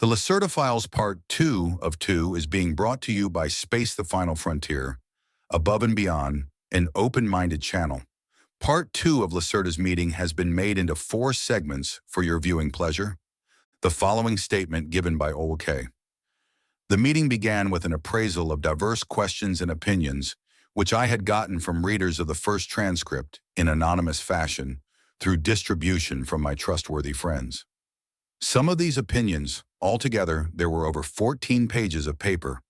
The Lacerta Files Part 2 of 2 is being brought to you by Space the Final Frontier, Above and Beyond, an open-minded channel. Part 2 of Lacerta's meeting has been made into 4 segments for your viewing pleasure. The following statement given by OK. The meeting began with an appraisal of diverse questions and opinions, which I had gotten from readers of the first transcript in anonymous fashion through distribution from my trustworthy friends. Some of these opinions, altogether there were over 14 pages of paper,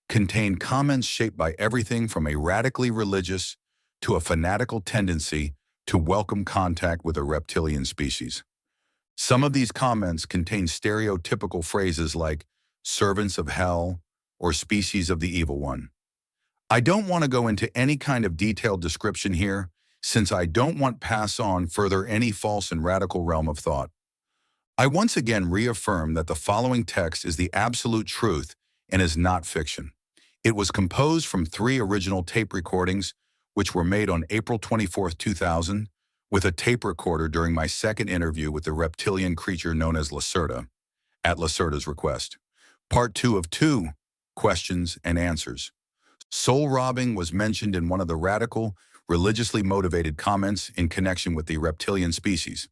contained comments shaped by everything from a radically religious to a fanatical tendency to welcome contact with a reptilian species. Some of these comments contain stereotypical phrases like servants of hell or species of the evil one. I don't want to go into any kind of detailed description here, since I don't want to pass on further any false and radical realm of thought. I once again reaffirm that the following text is the absolute truth and is not fiction. It was composed from 3 original tape recordings, which were made on April 24, 2000, with a tape recorder during my second interview with the reptilian creature known as Lacerta, at Lacerta's request. Part 2 of 2, Questions and Answers. Soul robbing was mentioned in one of the radical, religiously motivated comments in connection with the reptilian species.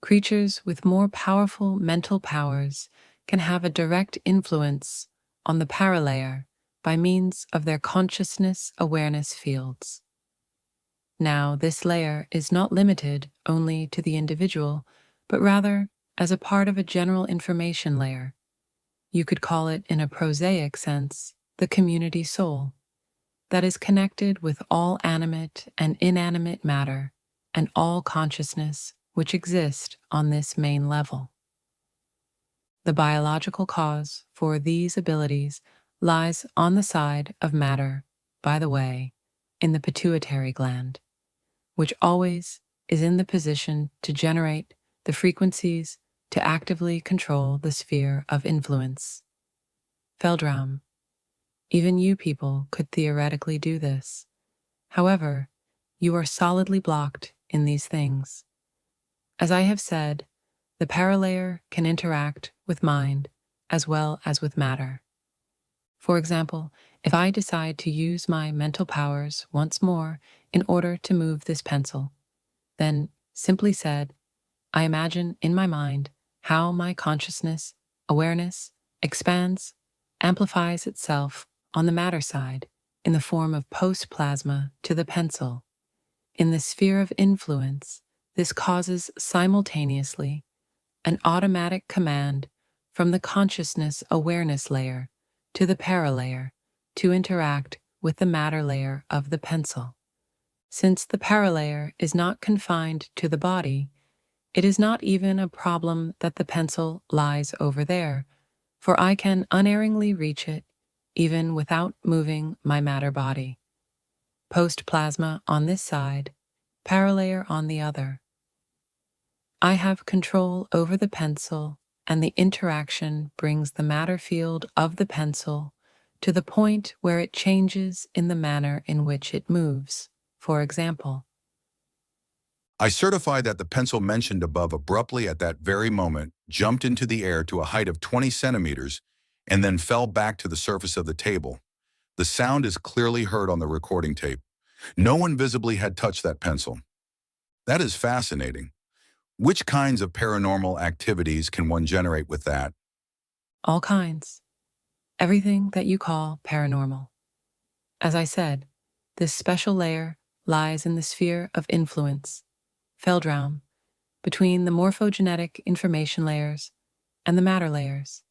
Creatures with more powerful mental powers can have a direct influence on the paralayer by means of their consciousness awareness fields. Now, this layer is not limited only to the individual, but rather as a part of a general information layer. You could call it, in a prosaic sense, the community soul, that is connected with all animate and inanimate matter and all consciousness which exist on this main level. The biological cause for these abilities lies on the side of matter, by the way, in the pituitary gland, which always is in the position to generate the frequencies to actively control the sphere of influence. Feldraum, even you people could theoretically do this. However, you are solidly blocked in these things. As I have said, the paralayer can interact with mind as well as with matter. For example, if I decide to use my mental powers once more in order to move this pencil, then, simply said, I imagine in my mind how my consciousness, awareness, expands, amplifies itself on the matter side in the form of post-plasma to the pencil. In the sphere of influence, this causes simultaneously an automatic command from the consciousness awareness layer to the paralayer to interact with the matter layer of the pencil. Since the paralayer is not confined to the body, it is not even a problem that the pencil lies over there, for I can unerringly reach it even without moving my matter body. Post-plasma on this side, paralayer on the other. I have control over the pencil, and the interaction brings the matter field of the pencil to the point where it changes in the manner in which it moves. For example, I certify that the pencil mentioned above abruptly at that very moment jumped into the air to a height of 20 centimeters and then fell back to the surface of the table. The sound is clearly heard on the recording tape. No one visibly had touched that pencil. That is fascinating. Which kinds of paranormal activities can one generate with that? all kinds. Everything that you call paranormal. As I said, this special layer lies in the sphere of influence, Feldraum, between the morphogenetic information layers and the matter layers,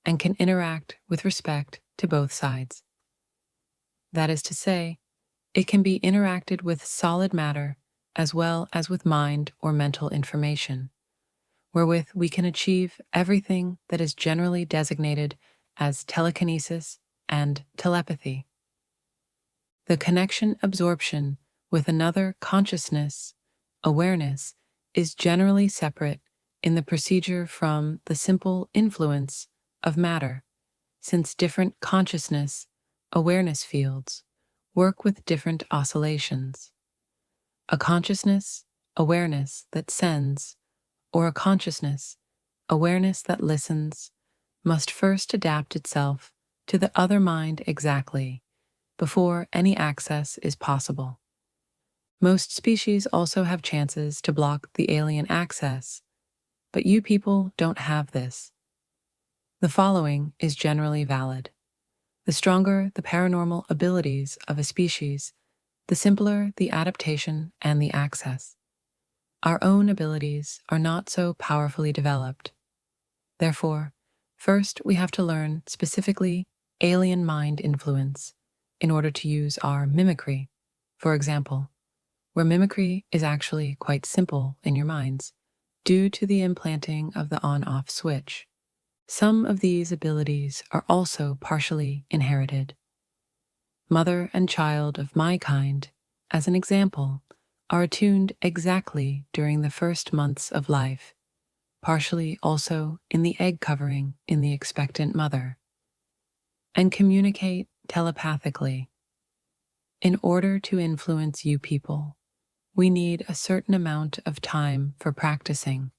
and can interact with respect to both sides. That is to say, it can be interacted with solid matter as well as with mind or mental information, wherewith we can achieve everything that is generally designated as telekinesis and telepathy. The connection absorption with another consciousness, awareness, is generally separate in the procedure from the simple influence of matter, since different consciousness, awareness fields work with different oscillations. A consciousness, awareness that sends, or a consciousness, awareness that listens, must first adapt itself to the other mind exactly before any access is possible. Most species also have chances to block the alien access, but you people don't have this. The following is generally valid. The stronger the paranormal abilities of a species, the simpler the adaptation and the access. Our own abilities are not so powerfully developed. Therefore, first we have to learn specifically alien mind influence in order to use our mimicry, for example, where mimicry is actually quite simple in your minds due to the implanting of the on-off switch. Some of these abilities are also partially inherited. Mother and child of my kind, as an example, are attuned exactly during the first months of life, partially also in the egg covering in the expectant mother, and communicate telepathically. In order to influence you people, we need a certain amount of time for practicing,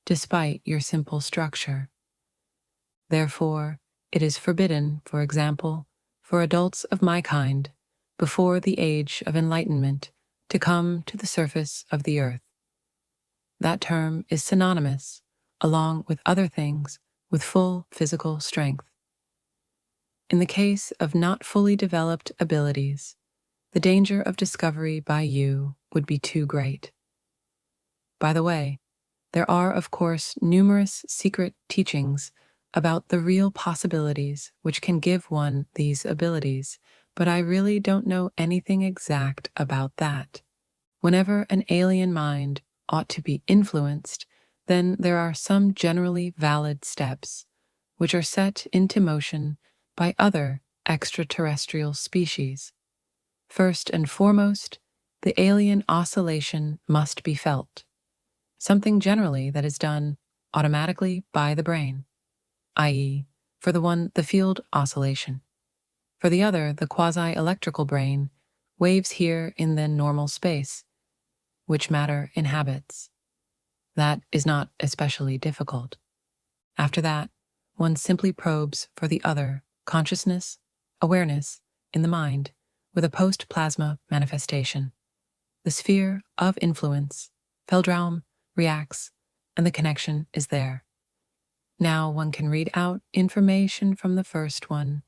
despite your simple structure. Therefore, it is forbidden, for example, for adults of my kind, before the age of enlightenment, to come to the surface of the earth. That term is synonymous, along with other things, with full physical strength. In the case of not fully developed abilities, the danger of discovery by you would be too great. By the way, there are, of course, numerous secret teachings about the real possibilities which can give one these abilities, but I really don't know anything exact about that. Whenever an alien mind ought to be influenced, then there are some generally valid steps which are set into motion by other extraterrestrial species. First and foremost, the alien oscillation must be felt, something generally that is done automatically by the brain, i.e., for the one, the field oscillation. For the other, the quasi-electrical brain, waves here in the normal space, which matter inhabits. That is not especially difficult. After that, one simply probes for the other, consciousness, awareness, in the mind, with a post-plasma manifestation. The sphere of influence, Feldraum, reacts, and the connection is there. Now one can read out information from the first one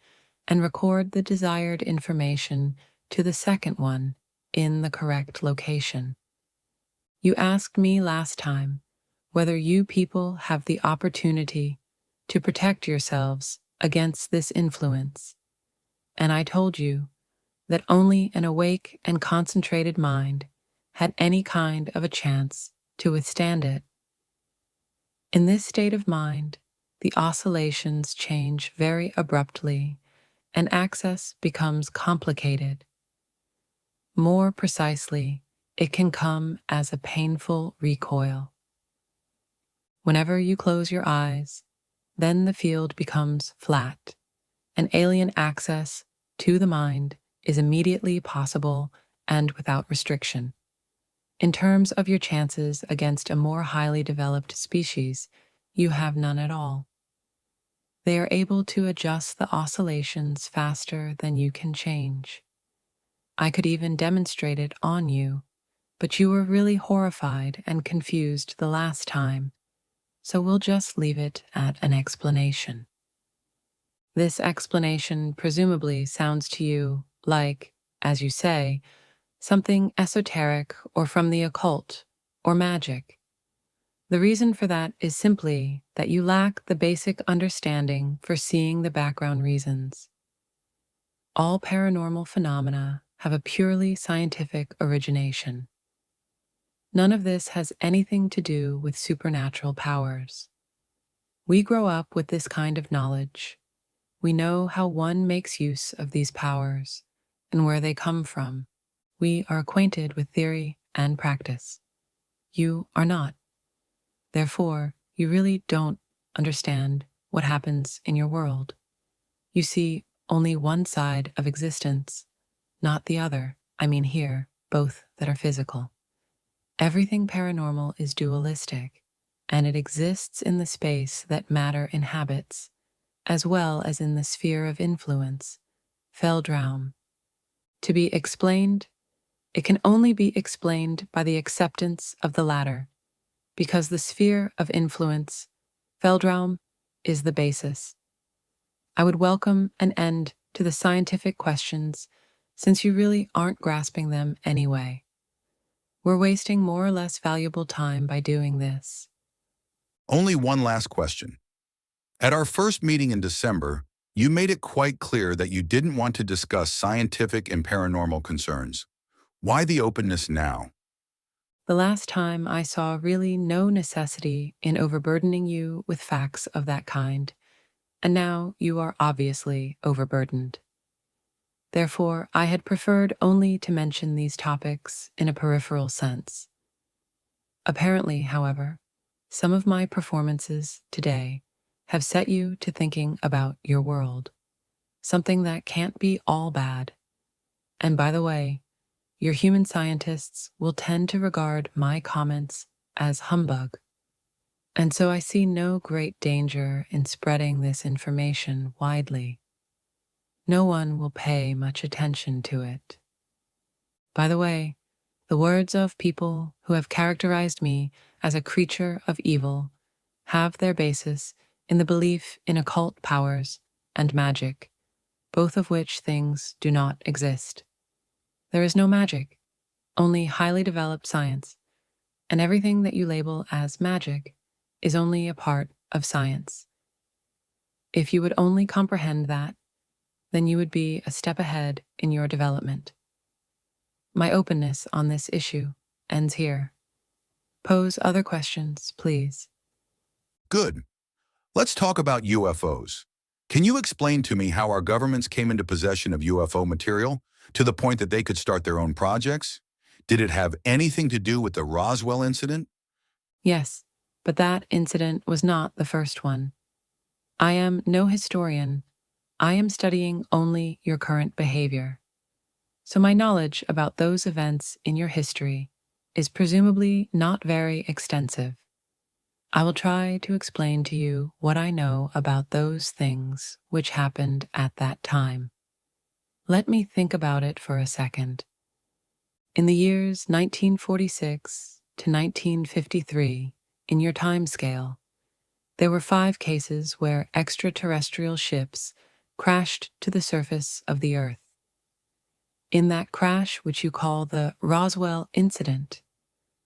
and record the desired information to the second one in the correct location. You asked me last time whether you people have the opportunity to protect yourselves against this influence, and I told you that only an awake and concentrated mind had any kind of a chance to withstand it. In this state of mind, the oscillations change very abruptly and access becomes complicated. More precisely, it can come as a painful recoil. Whenever you close your eyes, then the field becomes flat, and alien access to the mind is immediately possible and without restriction. In terms of your chances against a more highly developed species, you have none at all. They are able to adjust the oscillations faster than you can change. I could even demonstrate it on you, but you were really horrified and confused the last time, so we'll just leave it at an explanation. This explanation presumably sounds to you like, as you say, something esoteric or from the occult or magic. The reason for that is simply that you lack the basic understanding for seeing the background reasons. All paranormal phenomena have a purely scientific origination. None of this has anything to do with supernatural powers. We grow up with this kind of knowledge. We know how one makes use of these powers and where they come from. We are acquainted with theory and practice. You are not. Therefore, you really don't understand what happens in your world. You see only one side of existence, not the other. I mean here, both that are physical. Everything paranormal is dualistic, and it exists in the space that matter inhabits, as well as in the sphere of influence, Feldraum. To be explained, it can only be explained by the acceptance of the latter, because the sphere of influence, Feldraum, is the basis. I would welcome an end to the scientific questions, since you really aren't grasping them anyway. We're wasting more or less valuable time by doing this. Only one last question. At our first meeting in December, you made it quite clear that you didn't want to discuss scientific and paranormal concerns. Why the openness now? The last time I saw really no necessity in overburdening you with facts of that kind, and now you are obviously overburdened. Therefore, I had preferred only to mention these topics in a peripheral sense. Apparently, however, some of my performances today have set you to thinking about your world, something that can't be all bad. And by the way, your human scientists will tend to regard my comments as humbug. And so I see no great danger in spreading this information widely. No one will pay much attention to it. By the way, the words of people who have characterized me as a creature of evil have their basis in the belief in occult powers and magic, both of which things do not exist. There is no magic, only highly developed science, and everything that you label as magic is only a part of science. If you would only comprehend that, then you would be a step ahead in your development. My openness on this issue ends here. Pose other questions, please. Good. Let's talk about UFOs. Can you explain to me how our governments came into possession of UFO material to the point that they could start their own projects? Did it have anything to do with the Roswell incident? Yes, but that incident was not the first one. I am no historian. I am studying only your current behavior. So my knowledge about those events in your history is presumably not very extensive. I will try to explain to you what I know about those things which happened at that time. Let me think about it for a second. In the years 1946 to 1953, in your time scale, there were 5 cases where extraterrestrial ships crashed to the surface of the Earth. In that crash, which you call the Roswell incident,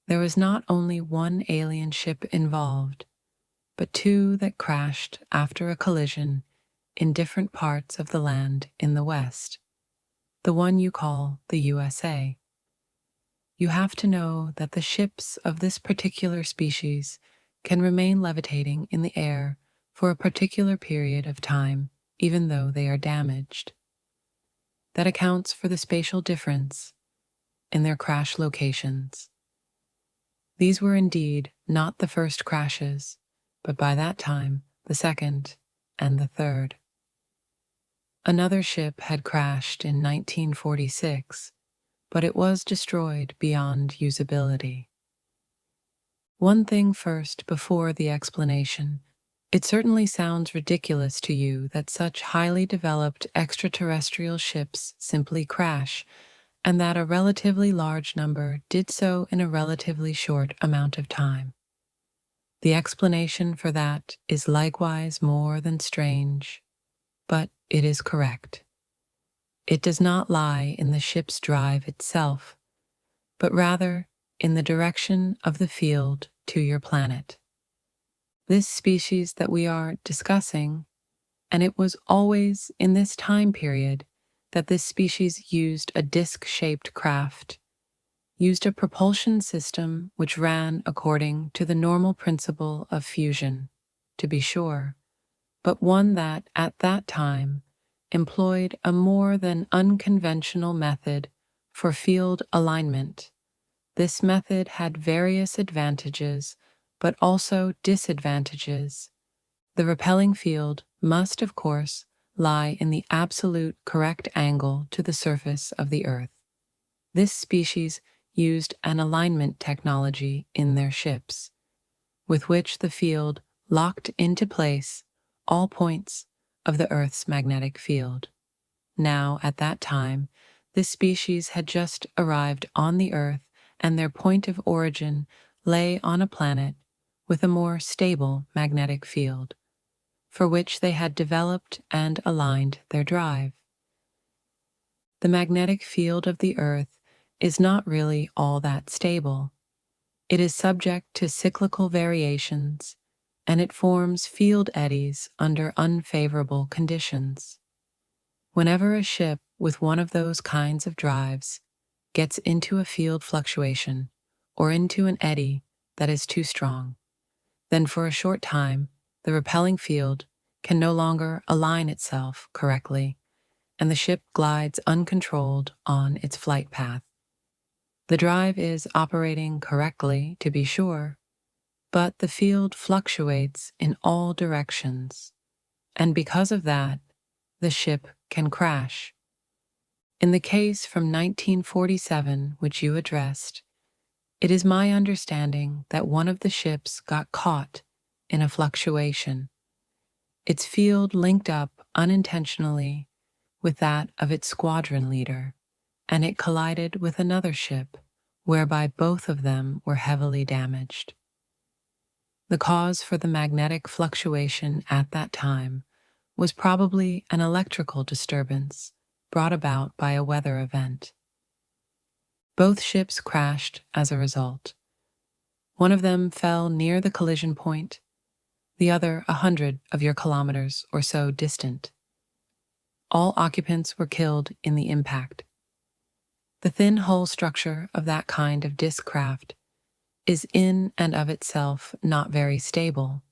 there was not only one alien ship involved, but 2 that crashed after a collision in different parts of the land in the West, the one you call the USA. You have to know that the ships of this particular species can remain levitating in the air for a particular period of time, even though they are damaged. That accounts for the spatial difference in their crash locations. These were indeed not the first crashes, but by that time, the second and the third. Another ship had crashed in 1946, but it was destroyed beyond usability. One thing first before the explanation. It certainly sounds ridiculous to you that such highly developed extraterrestrial ships simply crash, and that a relatively large number did so in a relatively short amount of time. The explanation for that is likewise more than strange, but it is correct. It does not lie in the ship's drive itself, but rather in the direction of the field to your planet. This species that we are discussing, and it was always in this time period that this species used a disc-shaped craft, used a propulsion system which ran according to the normal principle of fusion, to be sure, but one that, at that time, employed a more than unconventional method for field alignment. This method had various advantages, but also disadvantages. The repelling field must, of course, lie in the absolute correct angle to the surface of the Earth. This species used an alignment technology in their ships, with which the field locked into place all points of the Earth's magnetic field. Now, at that time, this species had just arrived on the Earth, and their point of origin lay on a planet with a more stable magnetic field, for which they had developed and aligned their drive. The magnetic field of the Earth is not really all that stable. It is subject to cyclical variations, and it forms field eddies under unfavorable conditions. Whenever a ship with one of those kinds of drives gets into a field fluctuation or into an eddy that is too strong, then for a short time the repelling field can no longer align itself correctly, and the ship glides uncontrolled on its flight path. The drive is operating correctly, to be sure, but the field fluctuates in all directions, and because of that, the ship can crash. In the case from 1947 which you addressed, it is my understanding that one of the ships got caught in a fluctuation. Its field linked up unintentionally with that of its squadron leader, and it collided with another ship, whereby both of them were heavily damaged. The cause for the magnetic fluctuation at that time was probably an electrical disturbance brought about by a weather event. Both ships crashed as a result. One of them fell near the collision point, the other 100 of your kilometers or so distant. All occupants were killed in the impact. The thin hull structure of that kind of disk craft is in and of itself not very stable,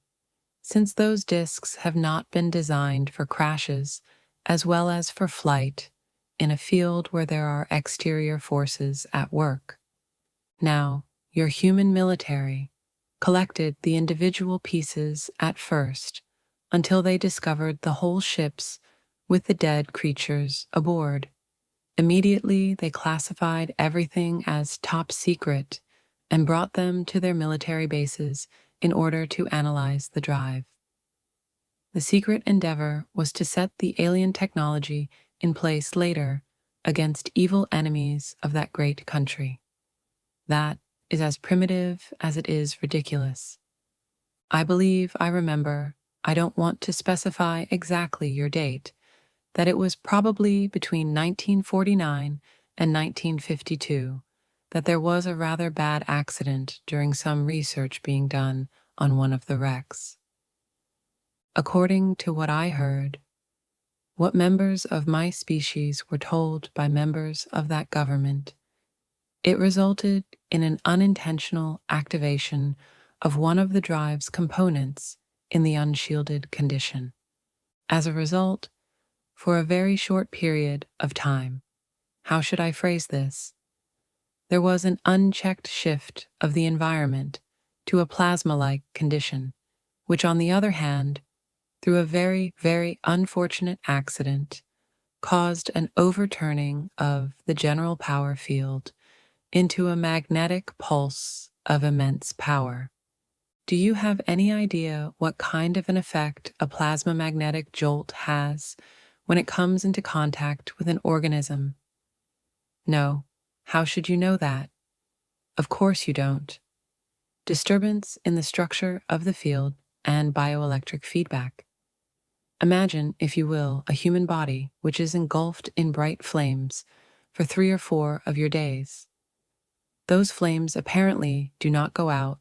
since those disks have not been designed for crashes as well as for flight in a field where there are exterior forces at work. Now, your human military collected the individual pieces at first until they discovered the whole ships with the dead creatures aboard. Immediately, they classified everything as top secret and brought them to their military bases in order to analyze the drive. The secret endeavor was to set the alien technology in place later against evil enemies of that great country. That is as primitive as it is ridiculous. I believe I remember, I don't want to specify exactly your date, that it was probably between 1949 and 1952 that there was a rather bad accident during some research being done on one of the wrecks. According to what I heard, what members of my species were told by members of that government, it resulted in an unintentional activation of one of the drive's components in the unshielded condition. As a result, for a very short period of time, how should I phrase this? There was an unchecked shift of the environment to a plasma-like condition, which on the other hand, through a very, very unfortunate accident, caused an overturning of the general power field into a magnetic pulse of immense power. Do you have any idea what kind of an effect a plasma magnetic jolt has when it comes into contact with an organism? No. How should you know that? Of course you don't. Disturbance in the structure of the field and bioelectric feedback. Imagine, if you will, a human body which is engulfed in bright flames for 3 or 4 of your days. Those flames apparently do not go out,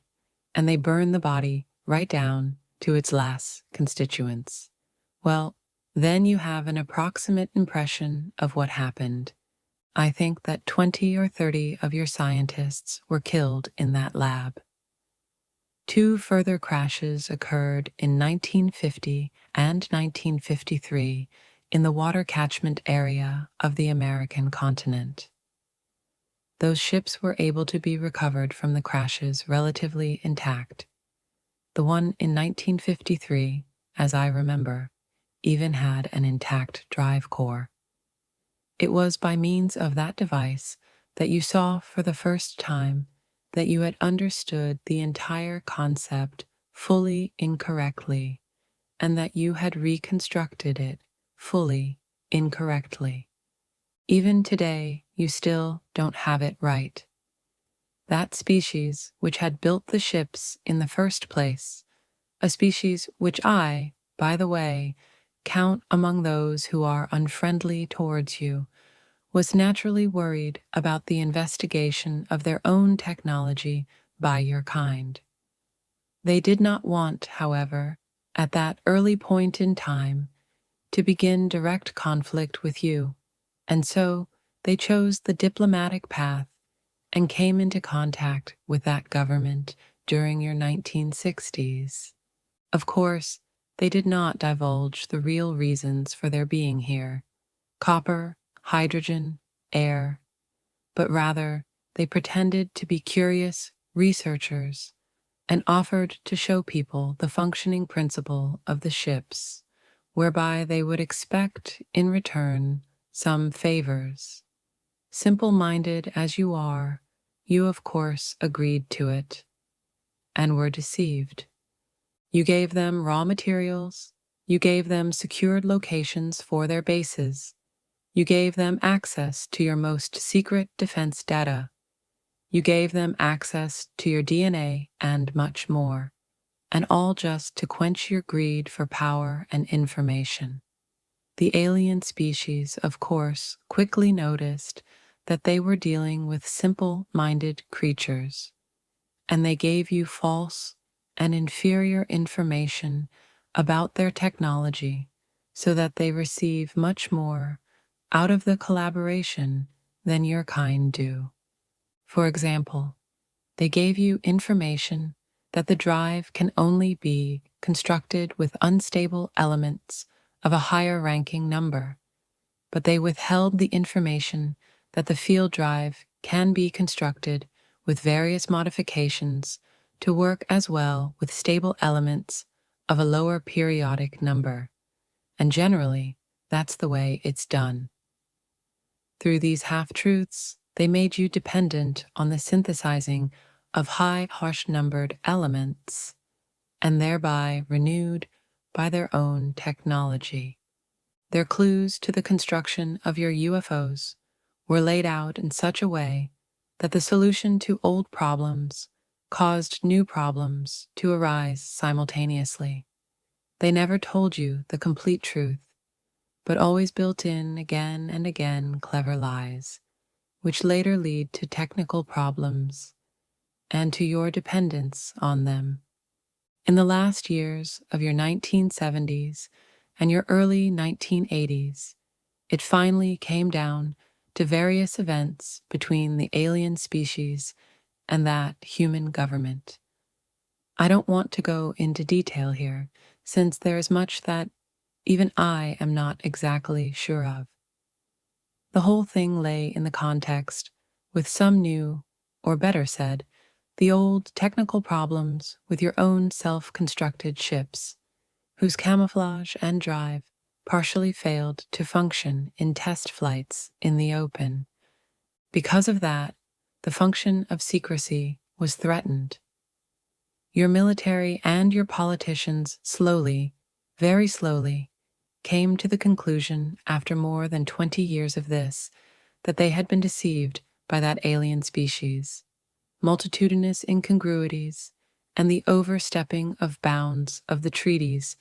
and they burn the body right down to its last constituents. Well, then you have an approximate impression of what happened. I think that 20 or 30 of your scientists were killed in that lab. 2 further crashes occurred in 1950 and 1953 in the water catchment area of the American continent. Those ships were able to be recovered from the crashes relatively intact. The one in 1953, as I remember, even had an intact drive core. It was by means of that device that you saw for the first time that you had understood the entire concept fully incorrectly and that you had reconstructed it fully incorrectly. Even today, you still don't have it right. That species which had built the ships in the first place, a species which I, by the way, count among those who are unfriendly towards you, was naturally worried about the investigation of their own technology by your kind. They did not want, however, at that early point in time, to begin direct conflict with you, and so they chose the diplomatic path and came into contact with that government during your 1960s. Of course, they did not divulge the real reasons for their being here: copper, hydrogen, air, but rather they pretended to be curious researchers and offered to show people the functioning principle of the ships, whereby they would expect in return some favors. Simple-minded as you are, you of course agreed to it, and were deceived. You gave them raw materials, you gave them secured locations for their bases, you gave them access to your most secret defense data, you gave them access to your DNA and much more, and all just to quench your greed for power and information. The alien species, of course, quickly noticed that they were dealing with simple-minded creatures, and they gave you false and inferior information about their technology so that they receive much more out of the collaboration than your kind do. For example, they gave you information that the drive can only be constructed with unstable elements of a higher ranking number, but they withheld the information that the field drive can be constructed with various modifications to work as well with stable elements of a lower periodic number, and generally, that's the way it's done. Through these half-truths, they made you dependent on the synthesizing of high, harsh-numbered elements, and thereby renewed by their own technology. Their clues to the construction of your UFOs were laid out in such a way that the solution to old problems caused new problems to arise simultaneously. They never told you the complete truth, but always built in again and again clever lies, which later lead to technical problems and to your dependence on them. In the last years of your 1970s and your early 1980s, it finally came down to various events between the alien species and that human government. I don't want to go into detail here, since there is much that even I am not exactly sure of. The whole thing lay in the context with some new, or better said, the old technical problems with your own self-constructed ships, whose camouflage and drive partially failed to function in test flights in the open. Because of that, the function of secrecy was threatened. Your military and your politicians slowly, very slowly, came to the conclusion after more than 20 years of this that they had been deceived by that alien species. Multitudinous incongruities and the overstepping of bounds of the treaties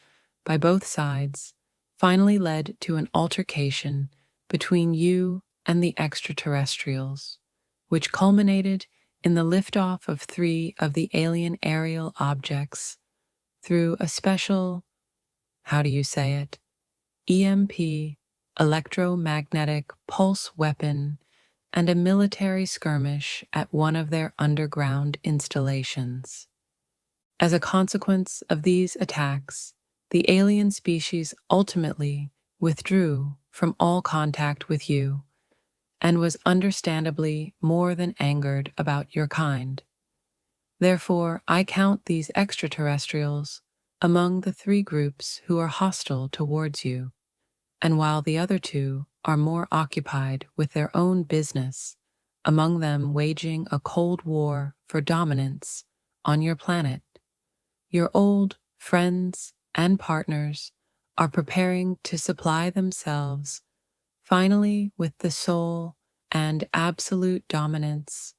by both sides finally led to an altercation between you and the extraterrestrials, which culminated in the liftoff of 3 of the alien aerial objects through a special, how do you say it, EMP, electromagnetic pulse weapon, and a military skirmish at one of their underground installations. As a consequence of these attacks, the alien species ultimately withdrew from all contact with you and was understandably more than angered about your kind. Therefore, I count these extraterrestrials among the 3 groups who are hostile towards you, and while the other 2 are more occupied with their own business, among them waging a cold war for dominance on your planet, your old friends and partners are preparing to supply themselves finally with the soul and absolute dominance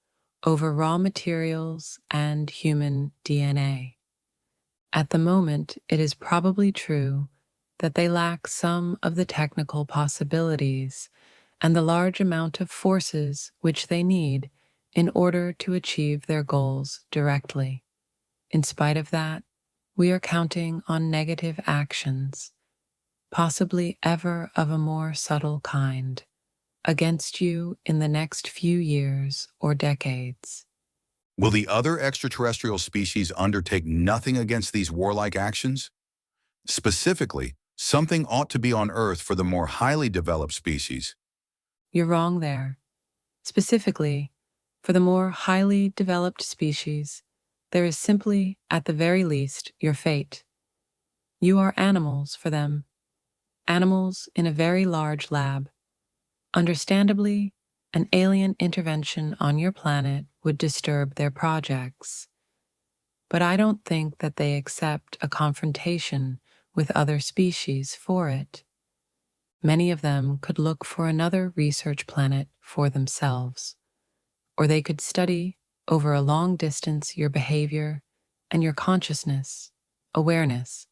over raw materials and human DNA. At the moment, it is probably true that they lack some of the technical possibilities and the large amount of forces which they need in order to achieve their goals directly. In spite of that, we are counting on negative actions, possibly ever of a more subtle kind, against you in the next few years or decades. Will the other extraterrestrial species undertake nothing against these warlike actions? Specifically, something ought to be on Earth for the more highly developed species. You're wrong there. Specifically, for the more highly developed species, there is simply, at the very least, your fate. You are animals for them, animals in a very large lab. Understandably, an alien intervention on your planet would disturb their projects. But I don't think that they accept a confrontation with other species for it. Many of them could look for another research planet for themselves, or they could study over a long distance your behavior and your consciousness, awareness,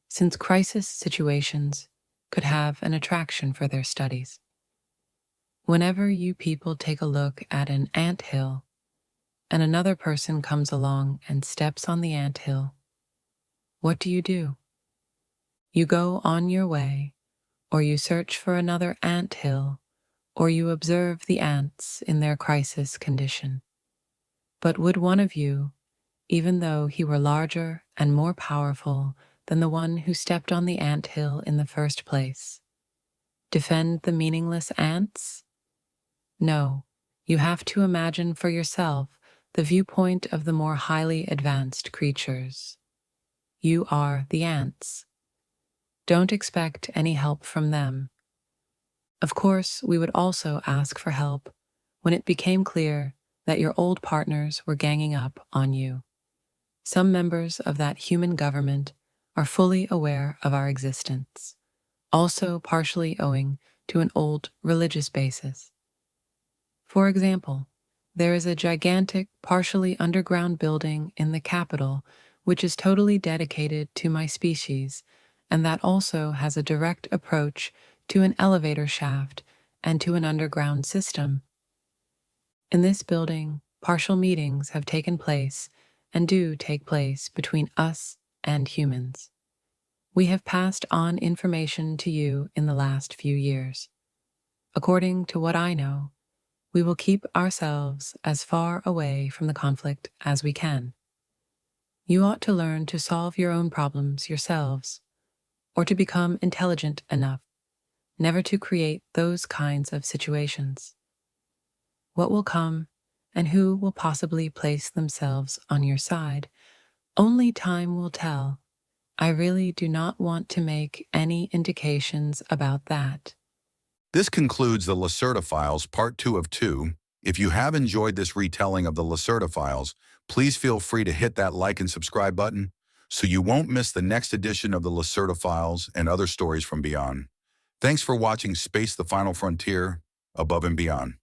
since crisis situations could have an attraction for their studies. Whenever you people take a look at an anthill and another person comes along and steps on the anthill, what do? You go on your way, or you search for another anthill, or you observe the ants in their crisis condition. But would one of you, even though he were larger and more powerful than the one who stepped on the anthill in the first place, defend the meaningless ants? No, you have to imagine for yourself the viewpoint of the more highly advanced creatures. You are the ants. Don't expect any help from them. Of course, we would also ask for help when it became clear that your old partners were ganging up on you. Some members of that human government are fully aware of our existence, also partially owing to an old religious basis. For example, there is a gigantic, partially underground building in the capital which is totally dedicated to my species, and that also has a direct approach to an elevator shaft and to an underground system. In this building, partial meetings have taken place and do take place between us and humans. We have passed on information to you in the last few years. According to what I know, we will keep ourselves as far away from the conflict as we can. You ought to learn to solve your own problems yourselves, or to become intelligent enough never to create those kinds of situations. What will come and who will possibly place themselves on your side, only time will tell. I really do not want to make any indications about that. This concludes the Lacerta Files Part 2 of 2. If you have enjoyed this retelling of the Lacerta Files, please feel free to hit that like and subscribe button so you won't miss the next edition of the Lacerta Files and other stories from beyond. Thanks for watching Space the Final Frontier, Above and Beyond.